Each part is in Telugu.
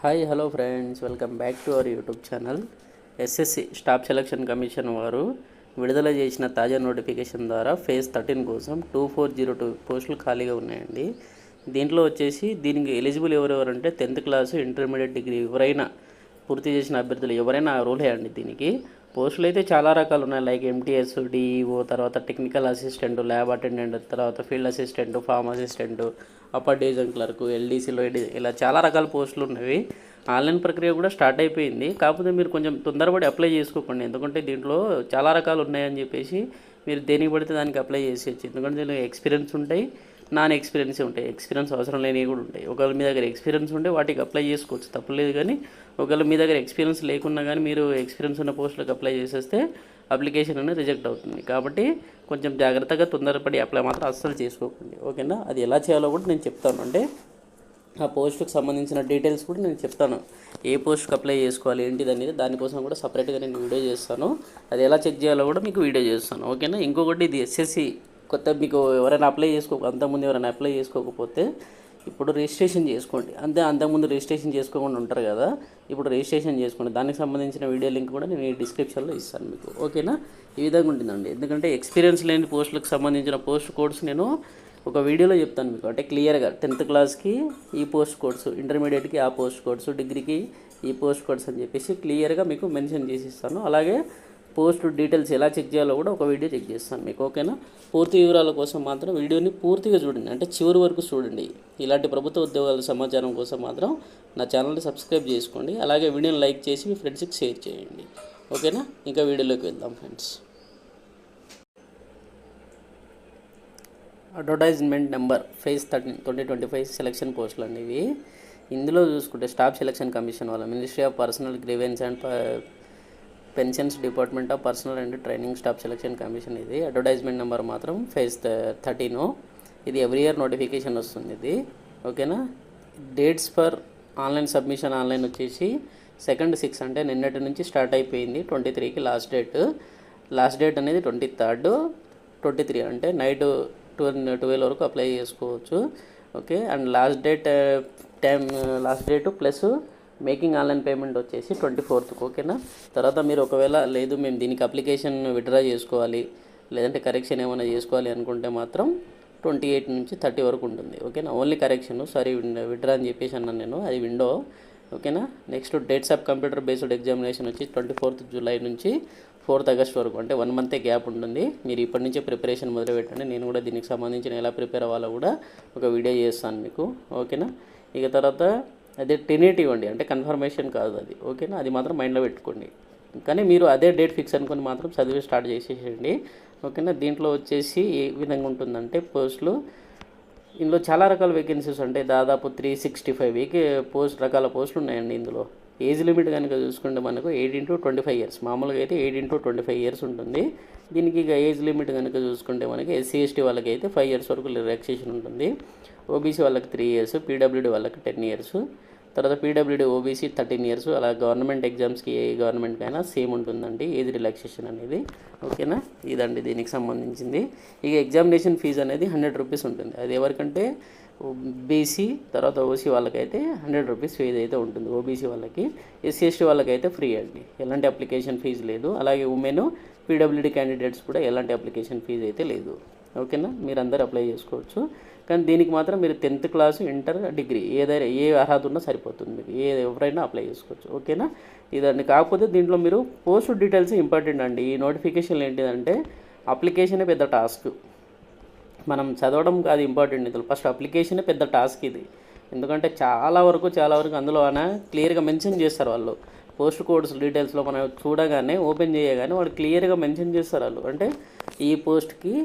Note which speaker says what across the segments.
Speaker 1: Hi hello friends, welcome back to our YouTube channel. SSC staff selection commission వారు విడుదల చేసిన తాజా నోటిఫికేషన్ ద్వారా ఫేజ్ 13 కోసం 2402 పోస్టులు ఖాళీగా ఉన్నాయండి. దీంట్లో వచ్చేసి దీనికి ఎలిజిబుల్ ఎవరెవరంటే 10th క్లాసు, ఇంటర్మీడియట్, డిగ్రీ ఎవరైనా పూర్తి చేసిన అభ్యర్థులు ఎవరైనా అర్హులే అండి. దీనికి పోస్టులు అయితే చాలా రకాలు ఉన్నాయి. లైక్ ఎంటీఎస్, డిఈఓ, తర్వాత టెక్నికల్ అసిస్టెంట్, ల్యాబ్ అటెండెంట్, తర్వాత field assistant, farm assistant, upper division clerk, ఎల్డీసీలో ఇలా చాలా రకాల పోస్టులు ఉన్నవి. ఆన్లైన్ ప్రక్రియ కూడా స్టార్ట్ అయిపోయింది. కాకపోతే మీరు కొంచెం తొందరపడి అప్లై చేసుకోకండి. ఎందుకంటే దీంట్లో చాలా రకాలు ఉన్నాయని చెప్పేసి మీరు దేనికి పడితే దానికి అప్లై చేసేయచ్చు. ఎందుకంటే దీనిలో ఎక్స్పీరియన్స్ ఉంటాయి, నాన్ ఎక్స్పీరియన్స్ ఉంటాయి. ఎక్స్పీరియన్స్ అవసరం లేనివి కూడా ఉంటాయి. ఒకవేళ మీ దగ్గర ఎక్స్పీరియన్స్ ఉంటే వాటికి అప్లై చేసుకోవచ్చు, తప్పలేదు. కానీ ఒకవేళ మీ దగ్గర ఎక్స్పీరియన్స్ లేకున్నా కానీ మీరు ఎక్స్పీరియన్స్ ఉన్న పోస్టులకు అప్లై చేసేస్తే అప్లికేషన్ అనేది రిజెక్ట్ అవుతుంది. కాబట్టి కొంచెం జాగ్రత్తగా తొందరపడి అప్లై మాత్రం అస్సలు చేసుకోకండి, ఓకేనా. అది ఎలా చేయాలో కూడా నేను చెప్తాను. అంటే ఆ పోస్టుకు సంబంధించిన డీటెయిల్స్ కూడా నేను చెప్తాను. ఏ పోస్ట్కి అప్లై చేసుకోవాలి ఏంటిది అనేది దానికోసం కూడా సపరేట్గా నేను వీడియో చేస్తాను. అది ఎలా చెక్ చేయాలో కూడా మీకు వీడియో చేస్తాను, ఓకేనా. ఇంకొకటి, ఇది ఎస్ఎస్సి కొత్త, మీకు ఎవరైనా అంతకుముందు ఎవరైనా అప్లై చేసుకోకపోతే ఇప్పుడు రిజిస్ట్రేషన్ చేసుకోండి. అంతకుముందు రిజిస్ట్రేషన్ చేసుకోకుండా ఉంటారు కదా, ఇప్పుడు రిజిస్ట్రేషన్ చేసుకోండి. దానికి సంబంధించిన వీడియో లింక్ కూడా నేను ఈ డిస్క్రిప్షన్లో ఇస్తాను మీకు, ఓకేనా. ఈ విధంగా ఉంటుందండి. ఎందుకంటే ఎక్స్పీరియన్స్ లేని పోస్టులకు సంబంధించిన పోస్ట్ కోడ్స్ నేను ఒక వీడియోలో చెప్తాను మీకు. అంటే క్లియర్గా 10th క్లాస్కి ఈ పోస్ట్ కోడ్స్, ఇంటర్మీడియట్కి ఆ పోస్ట్ కోడ్స్, డిగ్రీకి ఈ పోస్ట్ కోడ్స్ అని చెప్పేసి క్లియర్గా మీకు మెన్షన్ చేసి ఇస్తాను. అలాగే పోస్ట్ డీటెయిల్స్ ఎలా చెక్ చేయాలో కూడా ఒక వీడియో చెక్ చేస్తాను మీకు, ఓకేనా. పూర్తి వివరాల కోసం మాత్రం వీడియోని పూర్తిగా చూడండి, అంటే చివరి వరకు చూడండి. ఇలాంటి ప్రభుత్వ ఉద్యోగాల సమాచారం కోసం మాత్రం నా ఛానల్ని సబ్స్క్రైబ్ చేసుకోండి. అలాగే వీడియోని లైక్ చేసి మీ ఫ్రెండ్స్కి షేర్ చేయండి, ఓకేనా. ఇంకా వీడియోలోకి వెళ్దాం friends. Advertisement number phase 13 2025 selection పోస్టులు అండి ఇవి. ఇందులో చూసుకుంటే స్టాఫ్ సెలక్షన్ కమిషన్ వాళ్ళ ministry of personal grievance and pensions, department of personal and training staff selection commission ఇది. అడ్వర్టైజ్మెంట్ నెంబర్ మాత్రం ఫేజ్ 13. ఇది ఎవ్రీ ఇయర్ నోటిఫికేషన్ వస్తుంది ఇది, ఓకేనా. Dates for online submission online వచ్చేసి 2nd 6 అంటే నిన్నటి నుంచి స్టార్ట్ అయిపోయింది. 23కి లాస్ట్ డేట్ అనేది 23rd. 23 అంటే నైట్ 12 వరకు అప్లై చేసుకోవచ్చు, okay. And last date plus making online payment వచ్చేసి 24th, ఓకేనా. తర్వాత మీరు ఒకవేళ లేదు మేము దీనికి అప్లికేషన్ విత్డ్రా చేసుకోవాలి, లేదంటే కరెక్షన్ ఏమైనా చేసుకోవాలి అనుకుంటే మాత్రం 28 నుంచి 30 వరకు ఉంటుంది, ఓకేనా. ఓన్లీ కరెక్షన్, విత్డ్రా అని చెప్పేసి అన్నాను నేను, అది విండో, ఓకేనా. Next dates of computer based examination వచ్చి 24th జూలై నుంచి 4th ఆగస్ట్ వరకు, అంటే 1 మంతే గ్యాప్ ఉంటుంది. మీరు ఇప్పటి నుంచే ప్రిపరేషన్ మొదలుపెట్టండి. నేను కూడా దీనికి సంబంధించిన ఎలా ప్రిపేర్ అవ్వాలో కూడా ఒక వీడియో చేస్తాను మీకు, ఓకేనా. ఇక తర్వాత అదే టెనేటివ్ అండి, అంటే కన్ఫర్మేషన్ కాదు అది, ఓకేనా. అది మాత్రం మైండ్లో పెట్టుకోండి. కానీ మీరు అదే డేట్ ఫిక్స్ అనుకుని మాత్రం చదివి స్టార్ట్ చేసేసేయండి, ఓకేనా. దీంట్లో వచ్చేసి ఏ విధంగా ఉంటుందంటే పోస్టులు, ఇందులో చాలా రకాల వేకెన్సీస్ ఉంటాయి. దాదాపు 365 రకాల పోస్టులు ఉన్నాయండి ఇందులో. ఏజ్ లిమిట్ కనుక చూసుకుంటే మనకు 18 to 25 years, మామూలుగా అయితే 18 to 25 years ఉంటుంది. దీనికి ఇక ఏజ్ లిమిట్ కనుక చూసుకుంటే మనకి SC ST వాళ్ళకి అయితే 5 years వరకు రిలాక్సేషన్ ఉంటుంది. OBC వాళ్ళకి 3 years, PWD వాళ్ళకి 10 years, తర్వాత PWD OBC 13 years. అలా గవర్నమెంట్ ఎగ్జామ్స్కి ఏ గవర్నమెంట్కైనా సేమ్ ఉంటుందండి ఏజ్ రిలాక్సేషన్ అనేది, ఓకేనా. ఇదండి దీనికి సంబంధించింది. ఇక ఎగ్జామినేషన్ ఫీజు అనేది 100 రూపీస్ ఉంటుంది. అది ఎవరికంటే BC తర్వాత OC వాళ్ళకైతే 100 రూపీస్ ఫీజు అయితే ఉంటుంది. OBC వాళ్ళకి, SC ST వాళ్ళకైతే ఫ్రీ అండి, ఎలాంటి అప్లికేషన్ ఫీజు లేదు. అలాగే ఉమెన్, PWD క్యాండిడేట్స్ కూడా ఎలాంటి అప్లికేషన్ ఫీజు అయితే లేదు, ఓకేనా. మీరు అందరూ అప్లై చేసుకోవచ్చు. కానీ దీనికి మాత్రం మీరు 10th క్లాసు, ఇంటర్, డిగ్రీ ఏదైనా ఏ అర్హత ఉన్నా సరిపోతుంది. మీకు ఎవరైనా అప్లై చేసుకోవచ్చు, ఓకేనా. ఇదండి. కాకపోతే దీంట్లో మీరు పోస్ట్ డీటెయిల్స్ ఇంపార్టెంట్ అండి. ఈ నోటిఫికేషన్లు ఏంటిదంటే అప్లికేషనే పెద్ద టాస్క్, మనం చదవడం కాదు ఇంపార్టెంట్. ఇందులో ఫస్ట్ అప్లికేషనే పెద్ద టాస్క్ ఇది. ఎందుకంటే చాలా వరకు అందులో క్లియర్గా మెన్షన్ చేస్తారు వాళ్ళు. పోస్ట్ కోడ్స్ డీటెయిల్స్లో మనం చూడగానే, ఓపెన్ చేయగానే వాళ్ళు క్లియర్గా మెన్షన్ చేస్తారు వాళ్ళు. అంటే ఈ పోస్ట్కి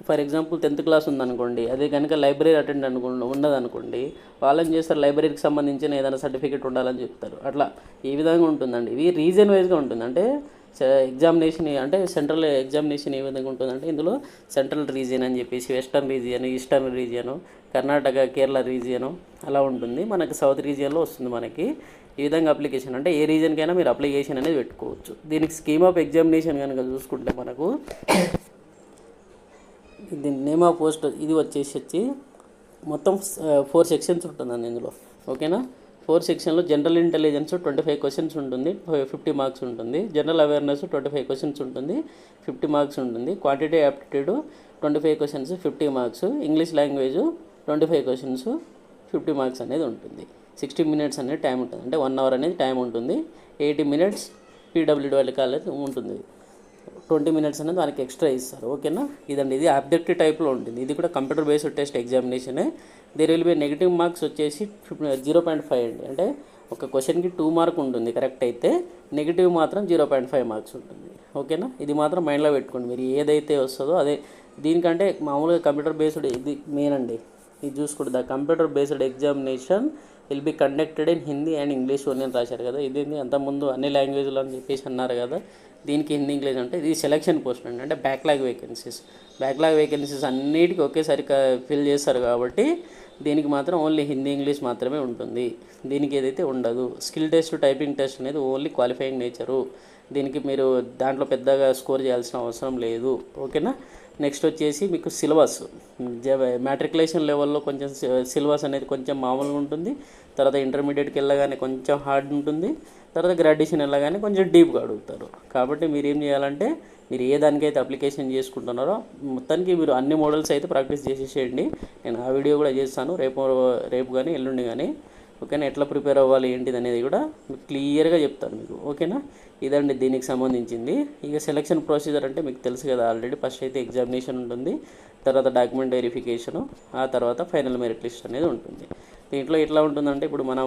Speaker 1: ఫర్ ఎగ్జాంపుల్ 10th క్లాస్ ఉందనుకోండి, అదే కనుక లైబ్రరీ అటెండ్ ఉన్నదనుకోండి, వాళ్ళని చేస్తారు లైబ్రరీకి సంబంధించిన ఏదైనా సర్టిఫికేట్ ఉండాలని చెప్తారు. అట్లా ఈ విధంగా ఉంటుందండి. ఇవి రీజన్ వైజ్గా ఉంటుంది. అంటే ఎగ్జామినేషన్, అంటే సెంట్రల్ ఎగ్జామినేషన్ ఏ విధంగా ఉంటుందంటే ఇందులో సెంట్రల్ రీజియన్ అని చెప్పేసి, western region, eastern region, Karnataka, Kerala region అలా ఉంటుంది. మనకి సౌత్ రీజియన్లో వస్తుంది మనకి. ఈ విధంగా అప్లికేషన్, అంటే ఏ రీజన్కైనా మీరు అప్లికేషన్ అనేది పెట్టుకోవచ్చు. దీనికి స్కీమ్ ఆఫ్ ఎగ్జామినేషన్ కనుక చూసుకుంటే మనకు దీని నేమ్ ఆఫ్ పోస్ట్ ఇది వచ్చేసి మొత్తం 4 సెక్షన్స్ ఉంటుందండి ఇందులో, ఓకేనా. 4 సెక్షన్లో జనరల్ ఇంటెలిజెన్స్ 25 క్వశ్చన్స్ ఉంటుంది, 50 మార్క్స్ ఉంటుంది. జనరల్ అవేర్నెస్ 25 క్వశ్చన్స్ ఉంటుంది, 50 మార్క్స్ ఉంటుంది. Quantity aptitude 25 questions, 50 marks. English language 25 questions, 50 marks అనేది ఉంటుంది. 60 మినిట్స్ అనేది టైం ఉంటుంది, అంటే 1 అవర్ అనేది టైం ఉంటుంది. 80 మినిట్స్ పీడబ్ల్యూడీ కాలేజ్ ఉంటుంది. 20 మినిట్స్ అనేది దానికి ఎక్స్ట్రా ఇస్తారు. ఓకేనా, ఇదండి. ఇది ఆబ్జెక్టివ్ టైప్లో ఉంటుంది. ఇది కూడా కంప్యూటర్ బేస్డ్ టెస్ట్ ఎగ్జామినేషనే. There will be negative marks వచ్చేసి 0.5 అండి. అంటే ఒక క్వశ్చన్కి 2 మార్క్ ఉంటుంది కరెక్ట్ అయితే, నెగిటివ్ మాత్రం 0.5 మార్క్స్ ఉంటుంది. ఓకేనా, ఇది మాత్రం మైండ్లో పెట్టుకోండి. మీరు ఏదైతే వస్తుందో అదే. దీనికంటే మామూలుగా కంప్యూటర్ బేస్డ్ ఇది మెయిన్ అండి. ఇది చూసుకుంటే the computer based examination will be conducted in Hindi and English only అని రాశారు కదా. ఇది అంతకుముందు అన్ని లాంగ్వేజ్లో అని చెప్పేసి అన్నారు కదా. దీనికి హిందీ ఇంగ్లీష్ అంటే ఇది సెలక్షన్ పోస్ట్ అండి, అంటే బ్యాక్లాగ్ వేకెన్సీస్ అన్నిటికీ ఒకేసారి ఫిల్ చేస్తారు కాబట్టి దీనికి మాత్రం ఓన్లీ హిందీ ఇంగ్లీష్ మాత్రమే ఉంటుంది. దీనికి ఏదైతే ఉండదు. స్కిల్ టెస్ట్, టైపింగ్ టెస్ట్ అనేది ఓన్లీ క్వాలిఫైయింగ్ నేచరు. దీనికి మీరు దాంట్లో పెద్దగా స్కోర్ చేయాల్సిన అవసరం లేదు. ఓకేనా. నెక్స్ట్ వచ్చేసి మీకు సిలబస్ మ్యాట్రికులేషన్ లెవెల్లో కొంచెం సిలబస్ అనేది కొంచెం మామూలుగా ఉంటుంది. తర్వాత ఇంటర్మీడియట్కి వెళ్ళగానే కొంచెం హార్డ్ ఉంటుంది. తర్వాత గ్రాడ్యుయేషన్ వెళ్ళగానే కొంచెం డీప్గా అడుగుతారు. కాబట్టి మీరు ఏం చేయాలంటే మీరు ఏ దానికైతే అప్లికేషన్ చేసుకుంటున్నారో మొత్తానికి మీరు అన్ని మోడల్స్ అయితే ప్రాక్టీస్ చేసేసేయండి. నేను ఆ వీడియో కూడా చేస్తాను రేపు కానీ ఎల్లుండి కానీ. ఓకేనా, ఎట్లా ప్రిపేర్ అవ్వాలి ఏంటిది అనేది కూడా క్లియర్గా చెప్తాను మీకు. ఓకేనా, ఇదండి దీనికి సంబంధించింది. ఇక సెలక్షన్ ప్రొసీజర్ అంటే మీకు తెలుసు కదా ఆల్రెడీ. ఫస్ట్ అయితే ఎగ్జామినేషన్ ఉంటుంది, తర్వాత డాక్యుమెంట్ వెరిఫికేషను, ఆ తర్వాత ఫైనల్ మెరిట్ లిస్ట్ అనేది ఉంటుంది. దీంట్లో ఎట్లా ఉంటుందంటే ఇప్పుడు మనం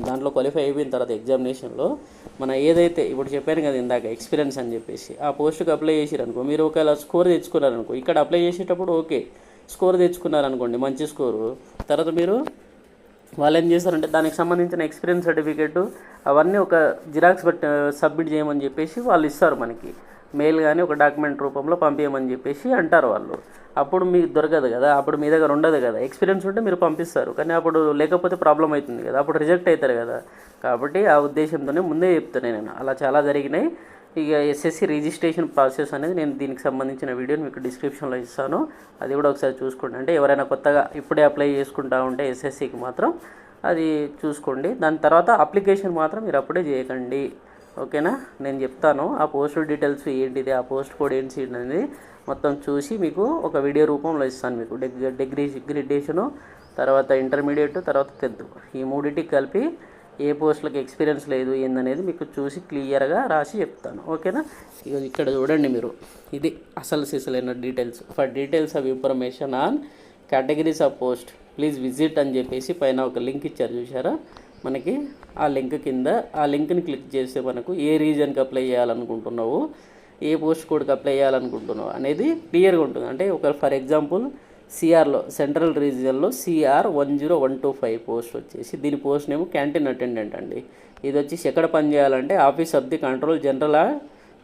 Speaker 1: దాంట్లో క్వాలిఫై అయిపోయిన తర్వాత ఎగ్జామినేషన్లో మన ఏదైతే ఇప్పుడు చెప్పాను కదా ఇందాక ఎక్స్పీరియన్స్ అని చెప్పేసి, ఆ పోస్ట్కి అప్లై చేసిరనుకో, మీరు ఒకవేళ స్కోర్ తెచ్చుకున్నారనుకో, ఇక్కడ అప్లై చేసేటప్పుడు ఓకే స్కోర్ తెచ్చుకున్నారనుకోండి, మంచి స్కోరు, తర్వాత మీరు వాళ్ళు ఏం చేస్తారంటే దానికి సంబంధించిన ఎక్స్పీరియన్స్ సర్టిఫికేట్ అవన్నీ ఒక జిరాక్స్ సబ్మిట్ చేయమని చెప్పేసి వాళ్ళు ఇస్తారు మనకి. మెయిల్ కానీ ఒక డాక్యుమెంట్ రూపంలో పంపించమని చెప్పేసి అంటారు వాళ్ళు. అప్పుడు మీకు దొరకదు కదా, అప్పుడు మీ దగ్గర ఉండదు కదా. ఎక్స్పీరియన్స్ ఉంటే మీరు పంపిస్తారు, కానీ అప్పుడు లేకపోతే ప్రాబ్లం అవుతుంది కదా, అప్పుడు రిజెక్ట్ అవుతారు కదా. కాబట్టి ఆ ఉద్దేశంతోనే ముందే చెప్తాను నేను. అలా చాలా జరిగినాయి. ఇక ఎస్ఎస్సి రిజిస్ట్రేషన్ ప్రాసెస్ అనేది నేను దీనికి సంబంధించిన వీడియోని మీకు డిస్క్రిప్షన్లో ఇస్తాను, అది కూడా ఒకసారి చూసుకోండి. అంటే ఎవరైనా కొత్తగా ఇప్పుడే అప్లై చేసుకుంటా ఉంటే ఎస్ఎస్సికి మాత్రం అది చూసుకోండి. దాని తర్వాత అప్లికేషన్ మాత్రం మీరు అప్పుడే చేయకండి. ఓకేనా, నేను చెప్తాను ఆ పోస్ట్ డీటెయిల్స్ ఏంటిది, ఆ పోస్ట్ కోడ్ ఏంటి అనేది మొత్తం చూసి మీకు ఒక వీడియో రూపంలో ఇస్తాను. మీకు డిగ్రీ గ్రాడ్యుయేషను, తర్వాత ఇంటర్మీడియట్, తర్వాత 10th ఈ మూడింటికి కలిపి ఏ పోస్టులకు ఎక్స్పీరియన్స్ లేదు ఏందనేది మీకు చూసి క్లియర్గా రాసి చెప్తాను. ఓకేనా, ఇక ఇక్కడ చూడండి మీరు, ఇది అసలు సిసలైన details. For details of information on categories of post please visit అని చెప్పేసి పైన ఒక లింక్ ఇచ్చారు చూసారా మనకి. ఆ లింక్ కింద ఆ లింక్ని క్లిక్ చేస్తే మనకు ఏ రీజన్కి అప్లై చేయాలనుకుంటున్నావు, ఏ పోస్ట్ కోడ్కి అప్లై చేయాలనుకుంటున్నావు అనేది క్లియర్గా ఉంటుంది. అంటే ఒక ఫర్ ఎగ్జాంపుల్ సిఆర్లో సెంట్రల్ రీజియన్లో CR 10125 పోస్ట్ వచ్చేసి దీని పోస్ట్ నేమ్ క్యాంటీన్ అటెండెంట్ అండి. ఇది వచ్చేసి ఎక్కడ పనిచేయాలంటే office of the control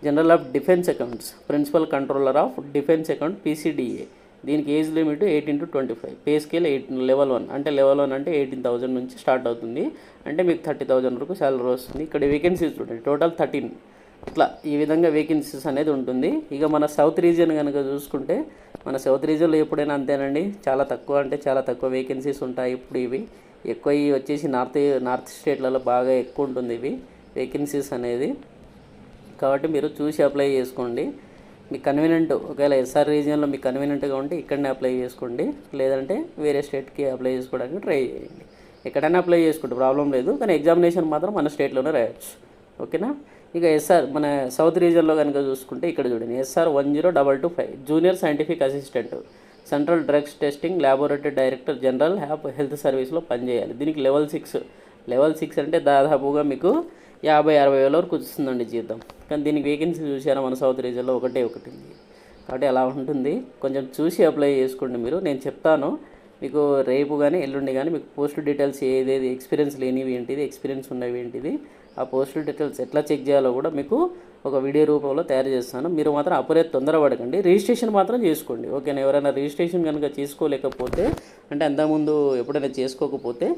Speaker 1: general of defence accounts, principal controller of defence account PCDA. దీనికి age limit 18 to 25, pay scale level 1. అంటే లెవెల్ 1 అంటే 18,000 నుంచి స్టార్ట్ అవుతుంది. అంటే మీకు 30,000 వరకు శాలరీ వస్తుంది. ఇక్కడ వేకెన్సీస్ చూడండి, టోటల్ 13. ఇట్లా ఈ విధంగా వేకెన్సీస్ అనేది ఉంటుంది. ఇక మన సౌత్ రీజియన్ కనుక చూసుకుంటే మన సౌత్ రీజియన్లో ఎప్పుడైనా అంతేనండి, చాలా తక్కువ అంటే చాలా తక్కువ వేకెన్సీస్ ఉంటాయి. ఇప్పుడు ఇవి ఎక్కువ వచ్చేసి నార్త్ స్టేట్లలో బాగా ఎక్కువ ఉంటుంది ఇవి వేకెన్సీస్ అనేది. కాబట్టి మీరు చూసి అప్లై చేసుకోండి. మీకు కన్వీనియంట్, ఒకవేళ SR రీజియన్లో మీకు కన్వీనియంట్గా ఉంటే ఇక్కడనే అప్లై చేసుకోండి, లేదంటే వేరే స్టేట్కి అప్లై చేసుకోవడానికి ట్రై చేయండి. ఎక్కడైనా అప్లై చేసుకుంటే ప్రాబ్లం లేదు, కానీ ఎగ్జామినేషన్ మాత్రం మన స్టేట్లోనే రాయొచ్చు. ఓకేనా, ఇక మన సౌత్ రీజియన్లో కనుక చూసుకుంటే ఇక్కడ చూడండి, SR 10225 junior scientific assistant, central drugs testing laboratory director general health సర్వీస్లో పనిచేయాలి. దీనికి లెవెల్ 6 అంటే దాదాపుగా మీకు 50-60 వేల వరకు వస్తుందండి జీతం. కానీ దీనికి వేకెన్సీ చూసారా మన సౌత్ రీజియన్లో ఒకటి ఉంది. కాబట్టి అలా ఉంటుంది, కొంచెం చూసి అప్లై చేసుకోండి మీరు. నేను చెప్తాను మీకు రేపు కానీ ఎల్లుండి కానీ మీకు పోస్ట్ డీటెయిల్స్ ఏదేది ఎక్స్పీరియన్స్ లేనివి ఏంటిది, ఎక్స్పీరియన్స్ ఉన్నవి ఏంటిది, ఆ పోస్ట్ డీటెయిల్స్ ఎట్లా చెక్ చేయాలో కూడా మీకు ఒక వీడియో రూపంలో తయారు చేస్తాను. మీరు మాత్రం అప్పుడే తొందరపడకండి, రిజిస్ట్రేషన్ మాత్రం చేసుకోండి. ఓకేనా, ఎవరైనా రిజిస్ట్రేషన్ కనుక చేసుకోలేకపోతే, అంటే అంతకుముందు ఎప్పుడైనా చేసుకోకపోతే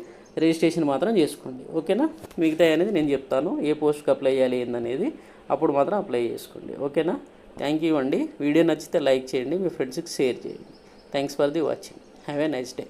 Speaker 1: రిజిస్ట్రేషన్ మాత్రం చేసుకోండి. ఓకేనా, మిగతా అనేది నేను చెప్తాను ఏ పోస్ట్కి అప్లై చేయాలి ఏందనేది, అప్పుడు మాత్రం అప్లై చేసుకోండి. ఓకేనా, థ్యాంక్ యూ అండి. వీడియో నచ్చితే లైక్ చేయండి, మీ ఫ్రెండ్స్కి షేర్ చేయండి. Thanks for the watching. Have a nice day.